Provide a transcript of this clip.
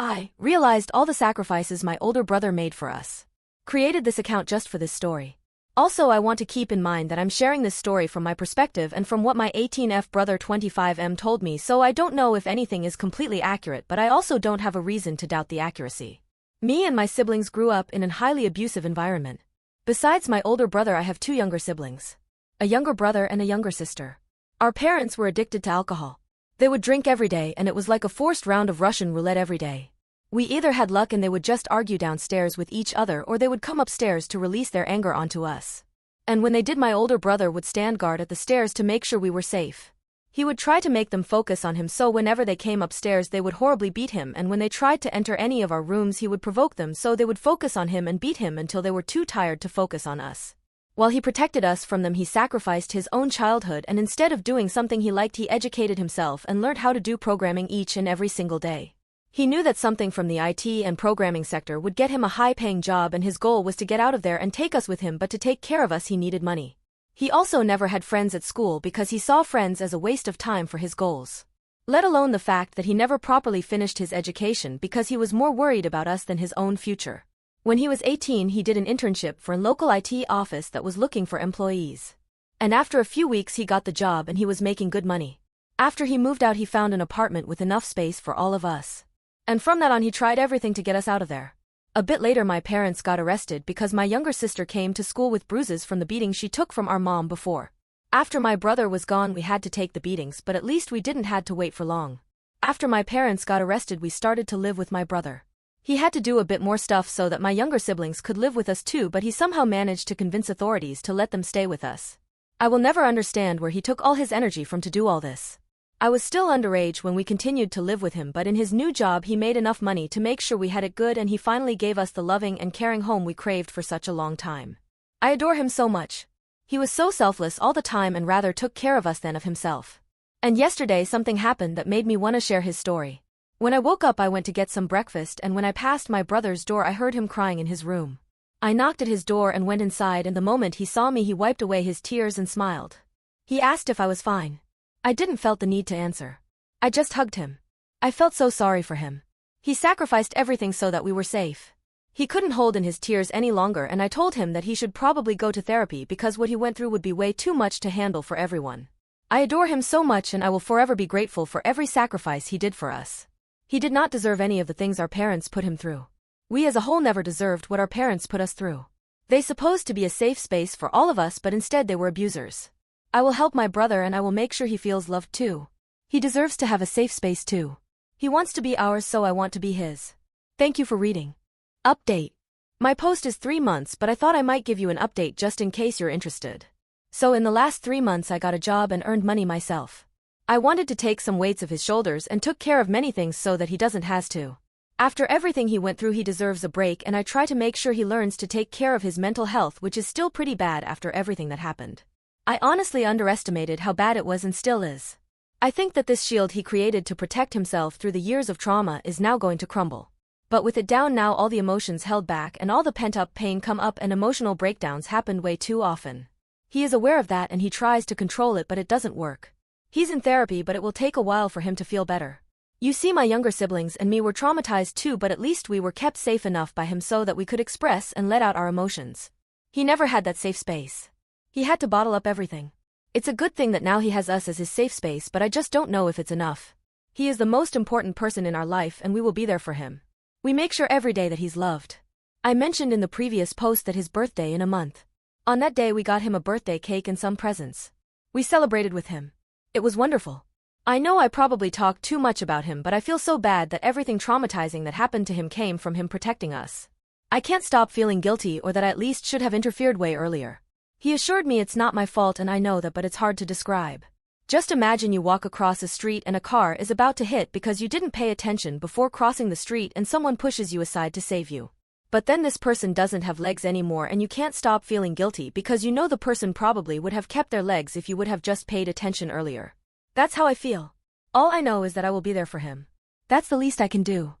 I realized all the sacrifices my older brother made for us. Created this account just for this story. Also, I want to keep in mind that I'm sharing this story from my perspective and from what my 18F brother 25M told me, so I don't know if anything is completely accurate, but I also don't have a reason to doubt the accuracy. Me and my siblings grew up in a highly abusive environment. Besides my older brother, I have two younger siblings. A younger brother and a younger sister. Our parents were addicted to alcohol. They would drink every day, and it was like a forced round of Russian roulette every day. We either had luck and they would just argue downstairs with each other, or they would come upstairs to release their anger onto us. And when they did, my older brother would stand guard at the stairs to make sure we were safe. He would try to make them focus on him, so whenever they came upstairs they would horribly beat him, and when they tried to enter any of our rooms he would provoke them, so they would focus on him and beat him until they were too tired to focus on us. While he protected us from them, he sacrificed his own childhood, and instead of doing something he liked, he educated himself and learned how to do programming each and every single day. He knew that something from the IT and programming sector would get him a high-paying job, and his goal was to get out of there and take us with him, but to take care of us he needed money. He also never had friends at school because he saw friends as a waste of time for his goals. Let alone the fact that he never properly finished his education because he was more worried about us than his own future. When he was 18, he did an internship for a local IT office that was looking for employees. And after a few weeks he got the job and he was making good money. After he moved out, he found an apartment with enough space for all of us. And from that on he tried everything to get us out of there. A bit later my parents got arrested because my younger sister came to school with bruises from the beating she took from our mom before. After my brother was gone we had to take the beatings, but at least we didn't had to wait for long. After my parents got arrested we started to live with my brother. He had to do a bit more stuff so that my younger siblings could live with us too, but he somehow managed to convince authorities to let them stay with us. I will never understand where he took all his energy from to do all this. I was still underage when we continued to live with him, but in his new job he made enough money to make sure we had it good, and he finally gave us the loving and caring home we craved for such a long time. I adore him so much. He was so selfless all the time and rather took care of us than of himself. And yesterday something happened that made me want to share his story. When I woke up I went to get some breakfast, and when I passed my brother's door I heard him crying in his room. I knocked at his door and went inside, and the moment he saw me he wiped away his tears and smiled. He asked if I was fine. I didn't felt the need to answer. I just hugged him. I felt so sorry for him. He sacrificed everything so that we were safe. He couldn't hold in his tears any longer, and I told him that he should probably go to therapy because what he went through would be way too much to handle for everyone. I adore him so much, and I will forever be grateful for every sacrifice he did for us. He did not deserve any of the things our parents put him through. We as a whole never deserved what our parents put us through. They supposed to be a safe space for all of us, but instead they were abusers. I will help my brother, and I will make sure he feels loved too. He deserves to have a safe space too. He wants to be ours, so I want to be his. Thank you for reading. Update. My post is 3 months, but I thought I might give you an update just in case you're interested. So in the last 3 months I got a job and earned money myself. I wanted to take some weights of his shoulders and took care of many things so that he doesn't has to. After everything he went through he deserves a break, and I try to make sure he learns to take care of his mental health, which is still pretty bad after everything that happened. I honestly underestimated how bad it was and still is. I think that this shield he created to protect himself through the years of trauma is now going to crumble. But with it down now, all the emotions held back and all the pent-up pain come up, and emotional breakdowns happened way too often. He is aware of that and he tries to control it, but it doesn't work. He's in therapy, but it will take a while for him to feel better. You see, my younger siblings and me were traumatized too, but at least we were kept safe enough by him so that we could express and let out our emotions. He never had that safe space. He had to bottle up everything. It's a good thing that now he has us as his safe space, but I just don't know if it's enough. He is the most important person in our life and we will be there for him. We make sure every day that he's loved. I mentioned in the previous post that his birthday in a month. On that day we got him a birthday cake and some presents. We celebrated with him. It was wonderful. I know I probably talk too much about him, but I feel so bad that everything traumatizing that happened to him came from him protecting us. I can't stop feeling guilty, or that I at least should have interfered way earlier. He assured me it's not my fault, and I know that, but it's hard to describe. Just imagine you walk across a street and a car is about to hit because you didn't pay attention before crossing the street and someone pushes you aside to save you. But then this person doesn't have legs anymore and you can't stop feeling guilty because you know the person probably would have kept their legs if you would have just paid attention earlier. That's how I feel. All I know is that I will be there for him. That's the least I can do.